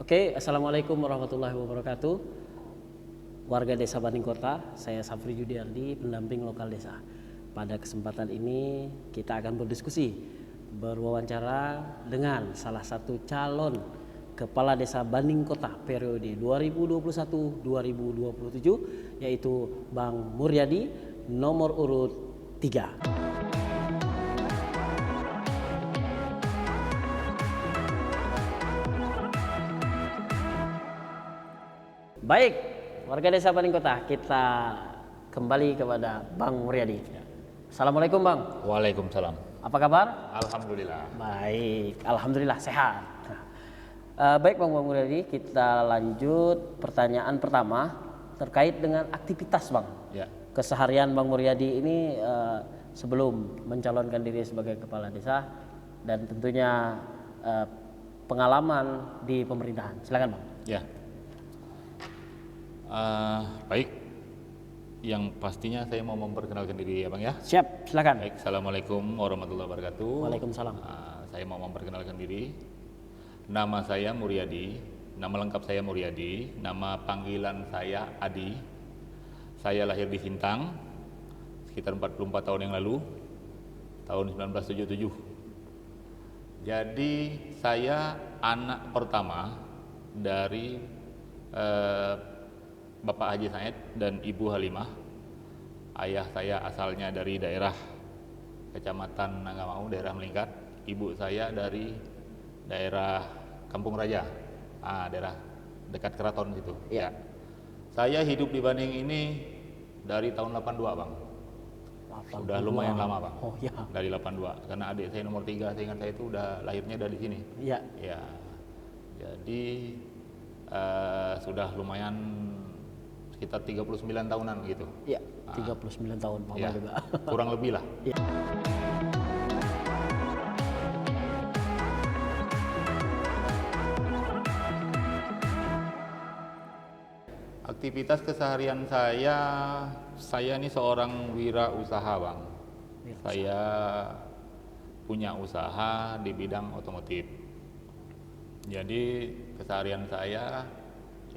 Oke, Assalamualaikum warahmatullahi wabarakatuh. Warga Desa Banding Kota, saya Safri Judiardi, pendamping lokal desa. Pada kesempatan ini kita akan berdiskusi, berwawancara dengan salah satu calon Kepala Desa Banding Kota periode 2021-2027, yaitu Bang Muryadi, nomor urut 3. Baik, warga Desa Banding Kota, kita kembali kepada Bang Muryadi. Assalamualaikum Bang. Waalaikumsalam. Apa kabar? Alhamdulillah. Baik, Alhamdulillah sehat. Baik Bang Muryadi, kita lanjut pertanyaan pertama terkait dengan aktivitas Bang. Ya. Keseharian Bang Muryadi ini sebelum mencalonkan diri sebagai kepala desa dan tentunya pengalaman di pemerintahan. Silakan Bang. Ya. Baik. Yang pastinya saya mau memperkenalkan diri ya Bang ya. Siap, silakan. Baik. Assalamualaikum warahmatullahi wabarakatuh. Waalaikumsalam. Saya mau memperkenalkan diri. Nama saya Muryadi. Nama lengkap saya Muryadi. Nama panggilan saya Adi. Saya lahir di Sintang sekitar 44 tahun yang lalu, tahun 1977. Jadi saya anak pertama dari Bapak Haji Said dan Ibu Halimah. Ayah saya asalnya dari daerah Kecamatan Nangamau, daerah Melingkat. Ibu saya dari daerah Kampung Raja, daerah dekat Keraton situ. Ya. Saya hidup di Banding ini dari tahun 82 Bang. Sudah lumayan lama Bang. Oh ya. Dari 82, karena adik saya nomor 3, seingat saya itu udah lahirnya dari sini. Iya. Ya. Jadi sudah lumayan sekitar 39 tahunan gitu. Iya, 39 tahun Mama Ya, juga. kurang lebih lah. Ya. Aktivitas keseharian saya ini seorang wirausaha Bang. Saya punya usaha di bidang otomotif. Jadi keseharian saya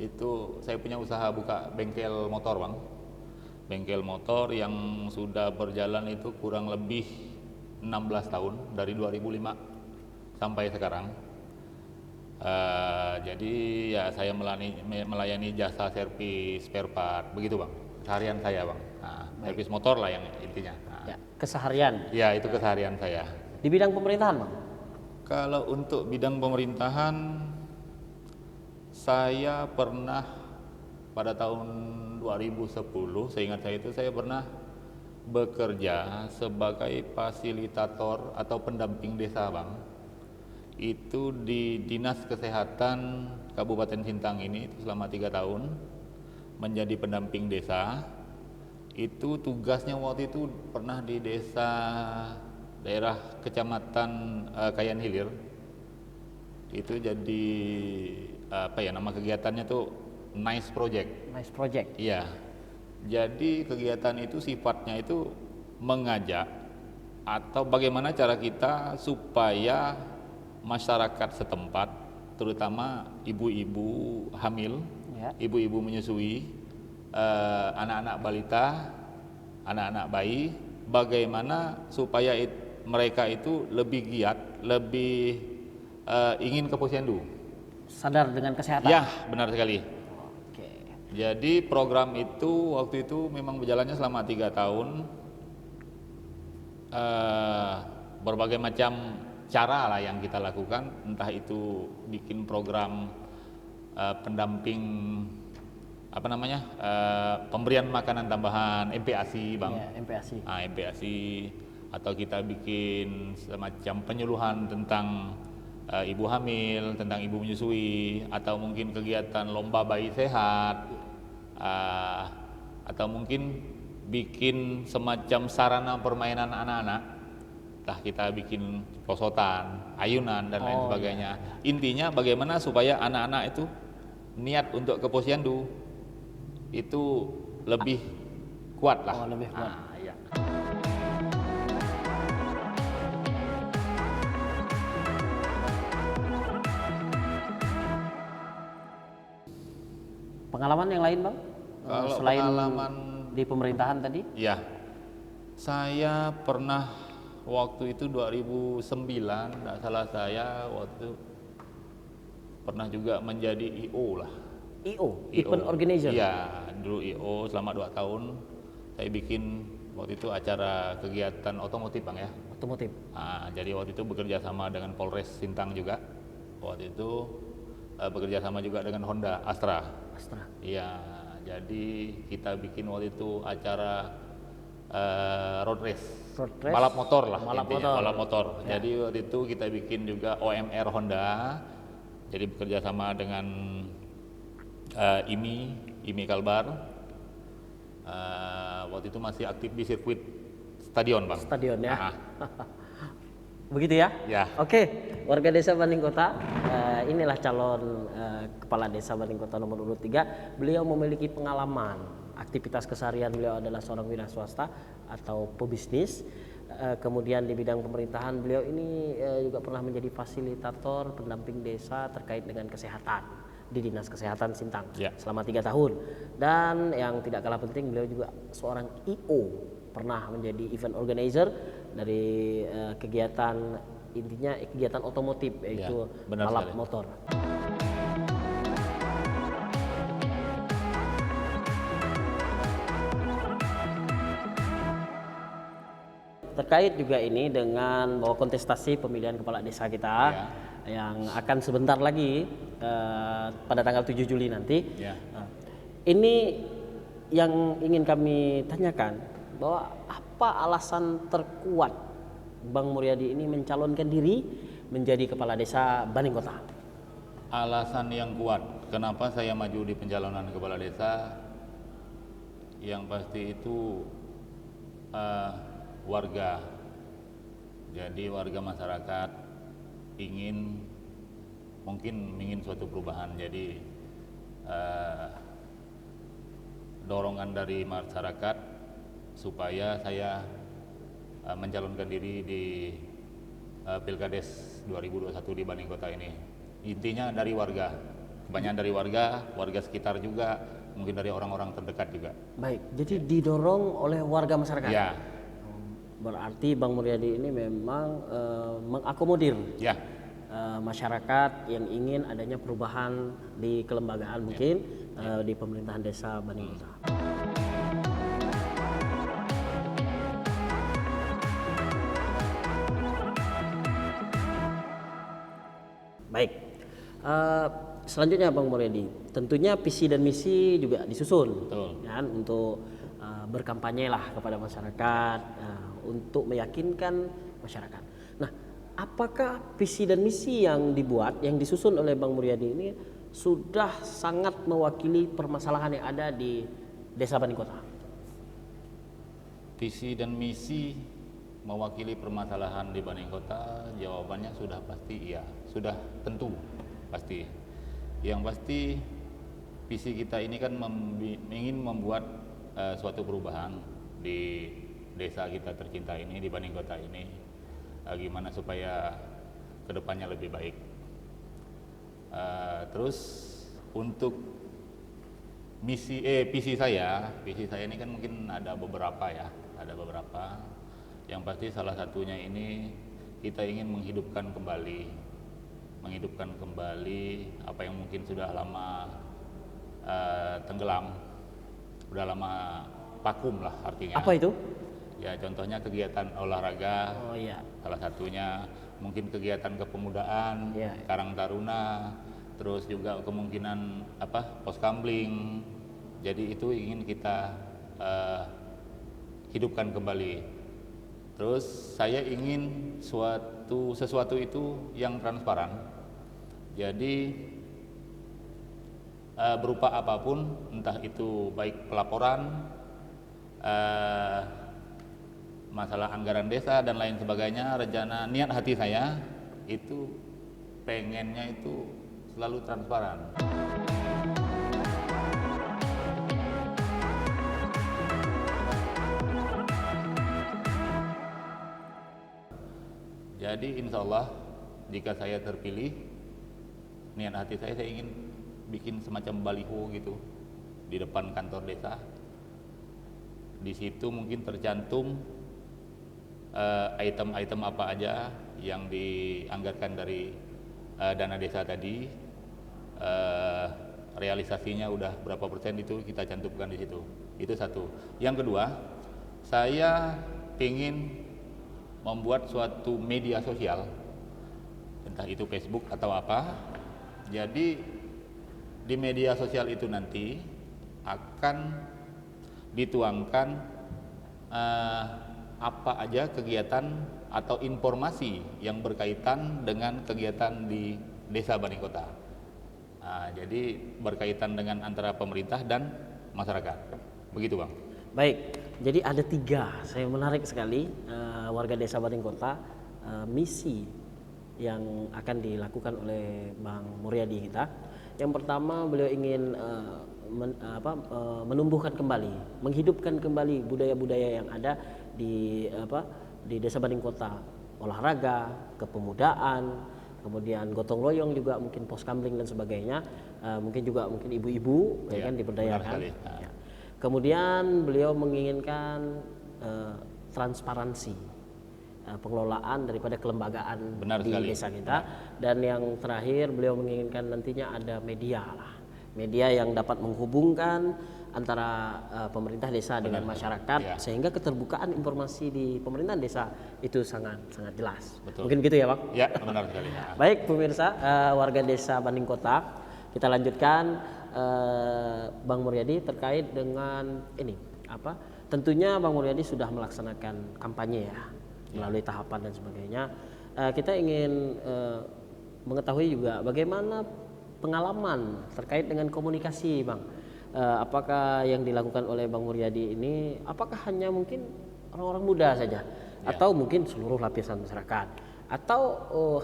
itu saya punya usaha buka bengkel motor Bang. Bengkel motor yang sudah berjalan itu kurang lebih 16 tahun, dari 2005 sampai sekarang. Jadi ya saya melayani jasa servis spare part, begitu Bang. Keseharian saya Bang. Servis motor lah yang intinya. Ya, keseharian. Ya, itu keseharian saya. Di bidang pemerintahan, Bang. Kalau untuk bidang pemerintahan, saya pernah pada tahun 2010, seingat saya itu saya pernah bekerja sebagai fasilitator atau pendamping desa Bang. Itu di Dinas Kesehatan Kabupaten Sintang ini selama 3 tahun menjadi pendamping desa. Itu tugasnya waktu itu pernah di desa daerah Kecamatan Kayan Hilir. Itu jadi nama kegiatannya tuh Nice Project. Nice Project. Iya. Jadi kegiatan itu sifatnya itu mengajak atau bagaimana cara kita supaya masyarakat setempat, terutama ibu-ibu hamil, Ya. ibu-ibu menyusui, anak-anak balita, anak-anak bayi, bagaimana supaya mereka itu lebih giat, lebih ingin ke posyandu. Sadar dengan kesehatan. Ya, benar sekali. Oke. Jadi program itu waktu itu memang berjalannya selama 3 tahun. Berbagai macam cara lah yang kita lakukan, entah itu bikin program pendamping pemberian makanan tambahan, MPASI Bang. Ya, MPASI. MPASI, atau kita bikin semacam penyuluhan tentang ibu hamil, tentang ibu menyusui, atau mungkin kegiatan lomba bayi sehat, atau mungkin bikin semacam sarana permainan anak-anak. Entah kita bikin perosotan, ayunan dan lain sebagainya. Ya. Intinya bagaimana supaya anak-anak itu niat untuk ke posyandu itu lebih kuat lah. Lebih kuat. Ya. Pengalaman yang lain Bang? Kalau Selain pengalaman, di pemerintahan tadi? ya, saya pernah waktu itu 2009, tidak salah saya waktu pernah juga menjadi IO lah. IO, Event Organizer. Iya, dulu IO selama 2 tahun. Saya bikin waktu itu acara kegiatan otomotif Bang ya. Otomotif. Jadi waktu itu bekerja sama dengan Polres Sintang juga. Waktu itu bekerja sama juga dengan Honda Astra. Astra. Iya, jadi kita bikin waktu itu acara road race, Road race, balap motor lah, balap intinya, motor. balap motor. Ya. Jadi waktu itu kita bikin juga OMR Honda. Jadi bekerja sama dengan IMI Kalbar. Waktu itu masih aktif di sirkuit stadion Bang. Stadion ya. Ah, Begitu ya? Ya. Oke, warga desa Banding Kota, inilah calon kepala desa Banding Kota nomor urut 3. Beliau memiliki pengalaman. Aktivitas keseharian beliau adalah seorang wira swasta atau pebisnis. Kemudian di bidang pemerintahan beliau ini juga pernah menjadi fasilitator pendamping desa terkait dengan kesehatan di Dinas Kesehatan Sintang Ya. selama 3 tahun. Dan yang tidak kalah penting beliau juga seorang IO, pernah menjadi event organizer dari kegiatan, intinya kegiatan otomotif yaitu benar balap sekali. motor. Terkait juga ini dengan bahwa kontestasi pemilihan kepala desa kita yang akan sebentar lagi pada tanggal 7 Juli nanti. Ya. Ini yang ingin kami tanyakan, bahwa apa alasan terkuat Bang Muryadi ini mencalonkan diri menjadi kepala desa Banding Kota? Alasan yang kuat kenapa saya maju di pencalonan kepala desa, yang pasti itu warga. Jadi warga masyarakat mungkin ingin suatu perubahan. Jadi dorongan dari masyarakat supaya saya mencalonkan diri di Pilkades 2021 di Banding Kota ini. Intinya dari warga, kebanyakan dari warga sekitar juga, mungkin dari orang-orang terdekat juga. Baik, jadi didorong oleh warga masyarakat. Ya, Berarti Bang Muryadi ini memang mengakomodir ya, masyarakat yang ingin adanya perubahan di kelembagaan mungkin di pemerintahan desa Banding Kota. Baik, selanjutnya Bang Muryadi, tentunya visi dan misi juga disusun, Betul. kan, untuk berkampanye lah kepada masyarakat, untuk meyakinkan masyarakat. Nah, apakah visi dan misi yang dibuat, yang disusun oleh Bang Muryadi ini sudah sangat mewakili permasalahan yang ada di desa Banding Kota? visi dan misi mewakili permasalahan di Banding Kota, jawabannya sudah pasti iya, sudah tentu pasti. Yang pasti visi kita ini kan ingin membuat suatu perubahan di desa kita tercinta ini, di Banding Kota ini, gimana supaya kedepannya lebih baik. Terus untuk visi saya ini kan mungkin ada beberapa ya, ada beberapa. Yang pasti salah satunya ini kita ingin menghidupkan kembali apa yang mungkin sudah lama tenggelam, udah lama vakum lah artinya. Apa itu? Ya contohnya kegiatan olahraga, Oh iya. salah satunya mungkin kegiatan kepemudaan, Iya. Karang Taruna, terus juga kemungkinan Poskamling. Jadi itu ingin kita hidupkan kembali. Terus saya ingin sesuatu itu yang transparan. Jadi berupa apapun, entah itu baik pelaporan, masalah anggaran desa dan lain sebagainya, rencana niat hati saya itu pengennya itu selalu transparan. Jadi insya Allah jika saya terpilih, niat hati saya ingin bikin semacam baliho gitu di depan kantor desa. Di situ mungkin tercantum item-item apa aja yang dianggarkan dari dana desa tadi, realisasinya udah berapa persen itu kita cantumkan di situ. Itu satu. Yang kedua, saya ingin membuat suatu media sosial, entah itu Facebook atau apa. Jadi di media sosial itu nanti akan dituangkan apa aja kegiatan atau informasi yang berkaitan dengan kegiatan di Desa Banding Kota. Jadi berkaitan dengan antara pemerintah dan masyarakat. Begitu, Bang. Baik, jadi ada 3, saya menarik sekali warga Desa Banding Kota, misi yang akan dilakukan oleh Bang Muryadi kita. Yang pertama, beliau ingin menumbuhkan kembali, menghidupkan kembali budaya-budaya yang ada di Desa Banding Kota, olahraga, kepemudaan, kemudian gotong royong juga, mungkin pos kamling dan sebagainya, mungkin ibu-ibu ya kan diberdayakan. Ya. Kemudian beliau menginginkan transparansi pengelolaan daripada kelembagaan desa kita, dan yang terakhir beliau menginginkan nantinya ada media yang dapat menghubungkan antara pemerintah desa dengan masyarakat, sehingga keterbukaan informasi di pemerintahan desa itu sangat jelas. Betul. Mungkin gitu ya, Bang? Ya, benar sekali. Baik pemirsa, warga Desa Banding Kota, kita lanjutkan Bang Muryadi terkait dengan ini tentunya Bang Muryadi sudah melaksanakan kampanye ya melalui tahapan dan sebagainya. Kita ingin mengetahui juga bagaimana pengalaman terkait dengan komunikasi, Bang. Apakah yang dilakukan oleh Bang Muryadi ini apakah hanya mungkin orang-orang muda saja, atau mungkin seluruh lapisan masyarakat, atau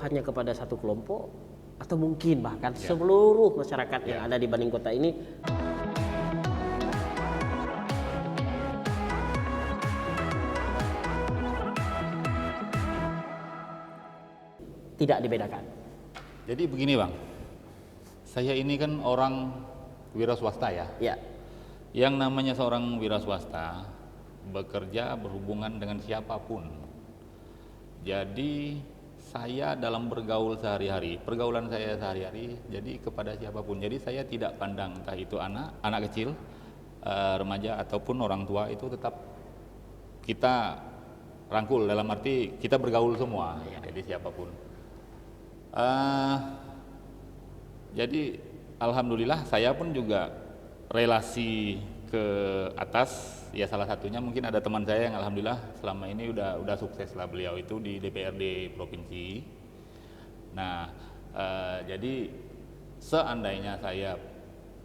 hanya kepada satu kelompok, atau mungkin bahkan seluruh masyarakat yang ada di Banding Kota ini? Tidak dibedakan. Jadi begini, Bang, saya ini kan orang wira swasta ya. Yang namanya seorang wira swasta bekerja berhubungan dengan siapapun. Jadi saya dalam bergaul sehari-hari, pergaulan saya sehari-hari jadi kepada siapapun. Jadi saya tidak pandang entah itu anak kecil, remaja ataupun orang tua, itu tetap kita rangkul, dalam arti kita bergaul semua. Jadi siapapun. Jadi alhamdulillah saya pun juga relasi ke atas, ya salah satunya mungkin ada teman saya yang alhamdulillah selama ini udah sukses lah, beliau itu di DPRD provinsi. Nah, jadi seandainya saya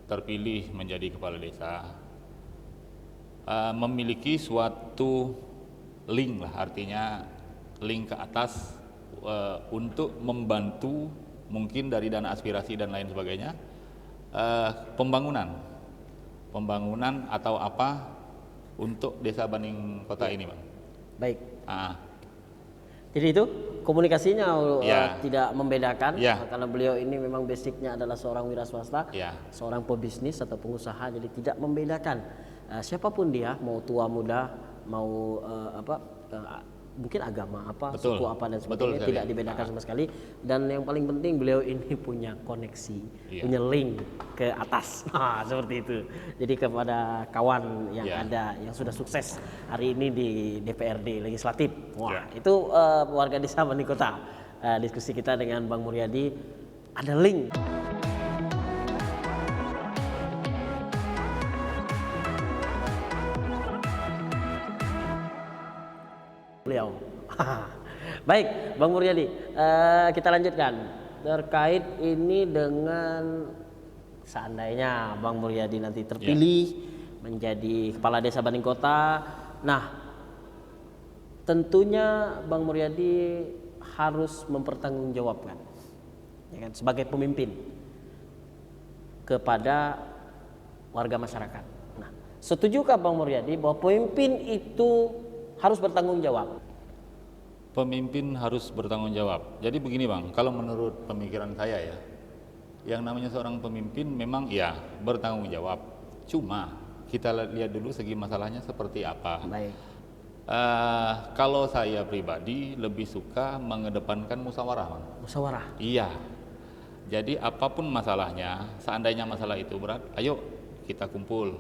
terpilih menjadi kepala desa, memiliki suatu link lah, artinya link ke atas untuk membantu mungkin dari dana aspirasi dan lain sebagainya, pembangunan atau apa untuk Desa Banding Kota ini, Bang. Baik. Jadi itu komunikasinya tidak membedakan, karena beliau ini memang basicnya adalah seorang wira swasta, seorang pebisnis atau pengusaha, jadi tidak membedakan siapapun dia, mau tua muda, mau mungkin agama apa, suku apa dan sebagainya, tidak dibedakan sama sekali. Dan yang paling penting beliau ini punya koneksi, punya link ke atas, seperti itu. Jadi kepada kawan yang ada yang sudah sukses hari ini di DPRD legislatif, itu warga Desa Banding Kota. Diskusi kita dengan Bang Muryadi ada link. Beliau. Baik, Bang Muryadi, kita lanjutkan terkait ini dengan seandainya Bang Muryadi nanti terpilih menjadi kepala Desa Banding Kota. Nah, tentunya Bang Muryadi harus mempertanggungjawabkan, ya kan, sebagai pemimpin kepada warga masyarakat. Nah, setujukah Bang Muryadi bahwa pemimpin itu harus bertanggung jawab? Pemimpin harus bertanggung jawab. Jadi begini, Bang, kalau menurut pemikiran saya ya, yang namanya seorang pemimpin memang bertanggung jawab. Cuma kita lihat dulu segi masalahnya seperti apa. Baik. Kalau saya pribadi lebih suka mengedepankan musyawarah, Bang. Musyawarah. Iya. Jadi apapun masalahnya, seandainya masalah itu berat, ayo kita kumpul,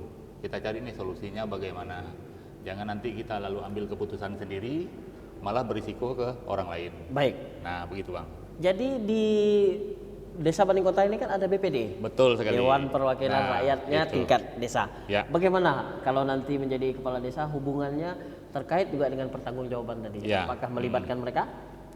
kita cari nih solusinya bagaimana. Jangan nanti kita lalu ambil keputusan sendiri, malah berisiko ke orang lain. Baik. Nah, begitu Bang. Jadi di Desa Banding Kota ini kan ada BPD. Betul sekali. Dewan Perwakilan Rakyatnya itu. tingkat desa. Ya. Bagaimana kalau nanti menjadi kepala desa hubungannya terkait juga dengan pertanggungjawaban tadi? Ya. Apakah melibatkan mereka?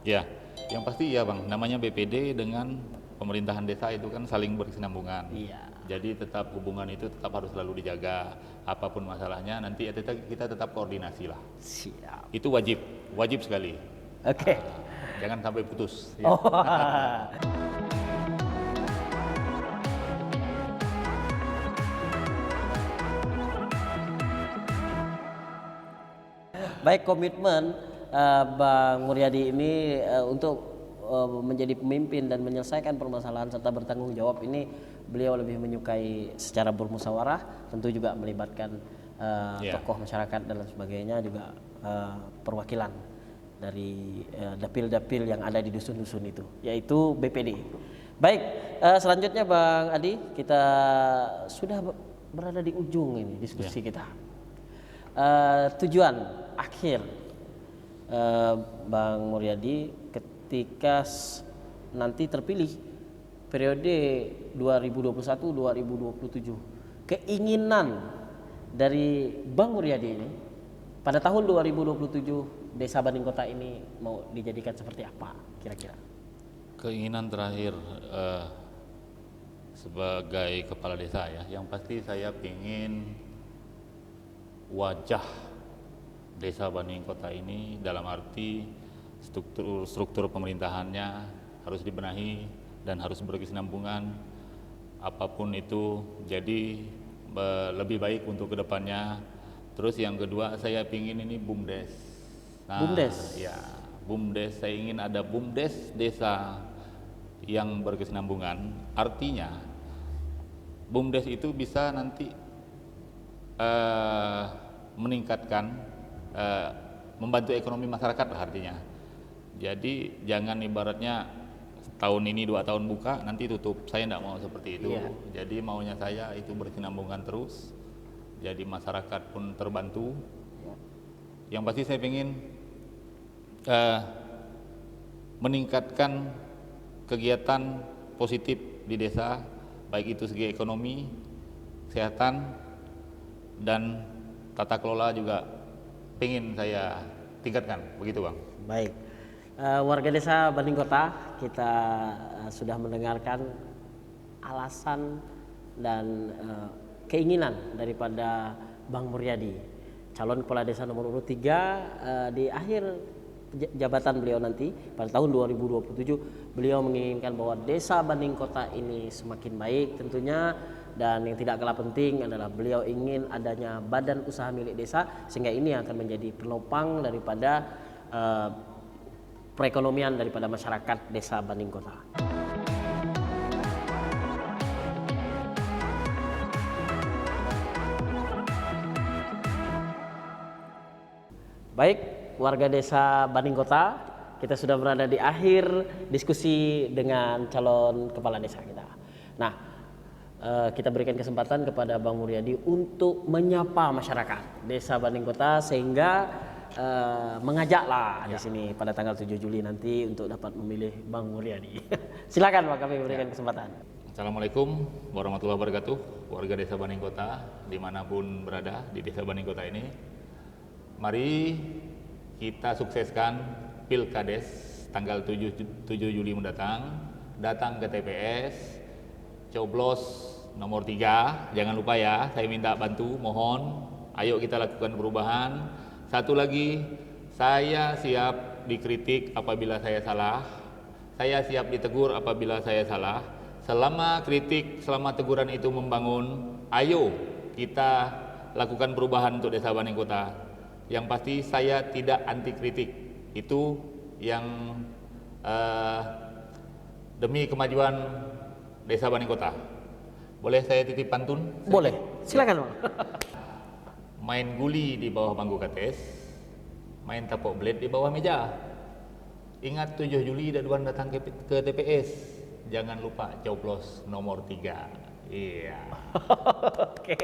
Ya, yang pasti ya Bang, namanya BPD dengan pemerintahan desa itu kan saling berkesinambungan. Iya. Jadi tetap hubungan itu tetap harus selalu dijaga. Apapun masalahnya nanti kita tetap koordinasi lah. Siap. Itu wajib sekali. Oke. Jangan sampai putus. Oh. Baik, komitmen Bang Muryadi ini untuk menjadi pemimpin dan menyelesaikan permasalahan serta bertanggung jawab ini, beliau lebih menyukai secara bermusyawarah, tentu juga melibatkan tokoh masyarakat dan lain sebagainya, juga perwakilan dari dapil-dapil yang ada di dusun-dusun itu, yaitu BPD. Baik, selanjutnya Bang Adi, kita sudah berada di ujung ini diskusi kita. Tujuan akhir Bang Muryadi ketika nanti terpilih periode 2021-2027, keinginan dari Bang Muryadi ini pada tahun 2027 Desa Banding Kota ini mau dijadikan seperti apa kira-kira? Keinginan terakhir sebagai kepala desa ya, yang pasti saya ingin wajah Desa Banding Kota ini dalam arti struktur pemerintahannya harus dibenahi dan harus berkesinambungan, apapun itu jadi lebih baik untuk kedepannya. Terus yang kedua saya ingin ini BUMDes. Nah, BUMDes? Ya, BUMDes, saya ingin ada BUMDes desa yang berkesinambungan. Artinya BUMDes itu bisa nanti meningkatkan, membantu ekonomi masyarakat lah artinya. Jadi jangan ibaratnya tahun ini 2 tahun buka nanti tutup, saya tidak mau seperti itu. Iya. Jadi maunya saya itu berkesinambungan terus, jadi masyarakat pun terbantu. Yang pasti saya ingin meningkatkan kegiatan positif di desa, baik itu segi ekonomi, kesehatan, dan tata kelola juga ingin saya tingkatkan, begitu Bang. Baik, warga Desa Banding Kota, kita sudah mendengarkan alasan dan keinginan daripada Bang Muryadi, calon kepala desa nomor urut 3 di akhir jabatan beliau nanti pada tahun 2027. Beliau menginginkan bahwa Desa Banding Kota ini semakin baik tentunya, dan yang tidak kalah penting adalah beliau ingin adanya badan usaha milik desa, sehingga ini akan menjadi penopang daripada perekonomian daripada masyarakat Desa Banding Kota. Baik, warga Desa Banding Kota, kita sudah berada di akhir diskusi dengan calon kepala desa kita. Nah, kita berikan kesempatan kepada Bang Muryadi untuk menyapa masyarakat Desa Banding Kota, sehingga mengajaklah di sini pada tanggal 7 Juli nanti untuk dapat memilih Bang Muryadi. Silakan Pak, kami berikan kesempatan. Assalamualaikum warahmatullahi wabarakatuh, warga Desa Banding Kota dimanapun berada di Desa Banding Kota ini. Mari kita sukseskan Pilkades tanggal 7 Juli mendatang. Datang ke TPS, coblos nomor 3, jangan lupa ya, saya minta bantu, mohon. Ayo kita lakukan perubahan. Satu lagi, saya siap dikritik apabila saya salah. Saya siap ditegur apabila saya salah. Selama kritik, selama teguran itu membangun, ayo kita lakukan perubahan untuk Desa Banding Kota. Yang pasti saya tidak anti kritik, itu yang demi kemajuan Desa Banding Kota. Boleh saya titip pantun? Boleh, silakan Bang. Main guli di bawah bangku kates, main tapok blade di bawah meja. Ingat 7 Juli Daduan datang ke TPS. Jangan lupa coblos nomor 3. Iya. Oke.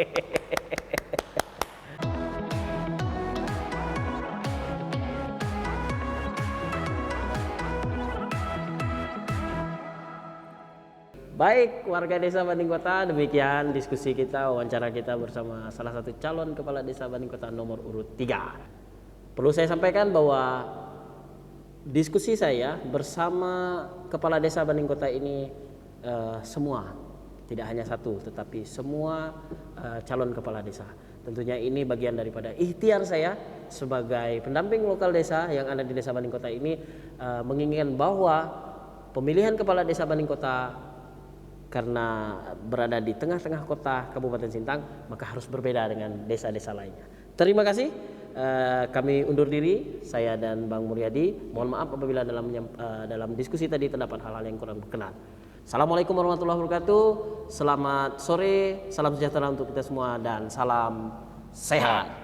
Baik, warga desa Banding Kota, demikian diskusi kita, wawancara kita bersama salah satu calon kepala desa Banding Kota nomor urut 3. Perlu saya sampaikan bahwa diskusi saya bersama kepala desa Banding Kota ini semua, tidak hanya satu, tetapi semua calon kepala desa. Tentunya ini bagian daripada ikhtiar saya sebagai pendamping lokal desa yang ada di desa Banding Kota ini, menginginkan bahwa pemilihan kepala desa Banding Kota karena berada di tengah-tengah kota Kabupaten Sintang, maka harus berbeda dengan desa-desa lainnya. Terima kasih. Kami undur diri, saya dan Bang Muryadi. Mohon maaf apabila dalam diskusi tadi terdapat hal-hal yang kurang berkenan. Assalamualaikum warahmatullahi wabarakatuh. Selamat sore, salam sejahtera untuk kita semua dan salam sehat.